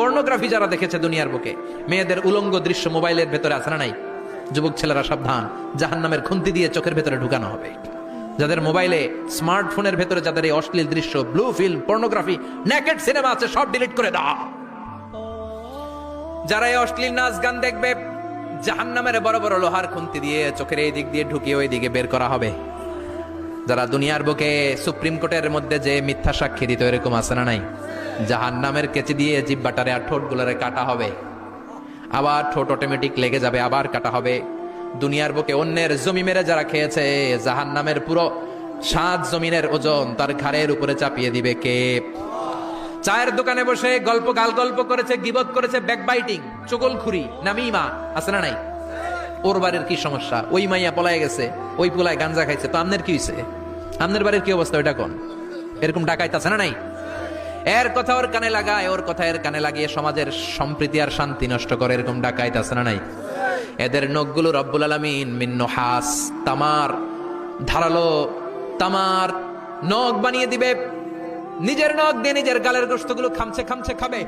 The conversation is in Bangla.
পর্নোগ্রাফি যারা দেখেছে দুনিয়ার বুকে, মেয়েদের উলঙ্গ দৃশ্য মোবাইলের ভেতরে আছে না নাই? যুবক ছেলেরা সাবধান, জাহান্নামের খুন্তি দিয়ে চোখের ভেতরে ঢুকানো হবে। যাদের মোবাইলে, স্মার্টফোনের ভেতরে যাদের এই অশ্লীল দৃশ্য, blue film, pornography, naked cinema আছে, সব ডিলিট করে দাও। যারা এই অশ্লীল নাচ গান দেখবে, জাহান্নামের বড় বড় লোহার খুন্তি দিয়ে চোখের এই দিক দিয়ে ঢুকিয়ে ওই দিকে বের করা হবে। যারা দুনিয়ার বুকে সুপ্রিম কোর্টের মধ্যে যে মিথ্যা সাক্ষী দিত, এরকম আছে না নাই? জাহান্নামের কেচি দিয়ে জিহ্বাটারে আর ঠোঁট গুলারে কাটা হবে, আবার ঠোঁট অটোমেটিক লেগে যাবে, আবার কাটা হবে। দুনিয়ার বুকে অন্যের জমি মেরে যারা খেয়েছে, জাহান্নামের পুরো 7 জমিনের ওজন তার ঘাড়ের উপরে চাপিয়ে দিবে কে? চায়ের দোকানে বসে গল্প করেছে, গীবত করেছে, ব্যাকবাইটিং, চুগলখুরি, নামিমা, আছে না নাই? ওর বাড়ির কি সমস্যা? ওই মাইয়া পলায় গেছে, ওই পোলায় গাঞ্জা খাইছে, তো আমনের কি হইছে? আমনের বাড়ির কি অবস্থা? ওইটা কোন? এরকম ডাকাইত আছে না নাই? এর কথা ওর কানে লাগায়, ওর কথা এর কানে লাগিয়ে সমাজের সম্প্রীতি আর শান্তি নষ্ট করে, এরকম ডাকাইত আছে না নাই? এদের নখগুলো রব্বুল আলামিন মিন নুহাস, তামার, ধারালো তামার নখ বানিয়ে দিবে। নিজের নখ দিয়ে নিজের গালের গোশতগুলো খামছে খাবে।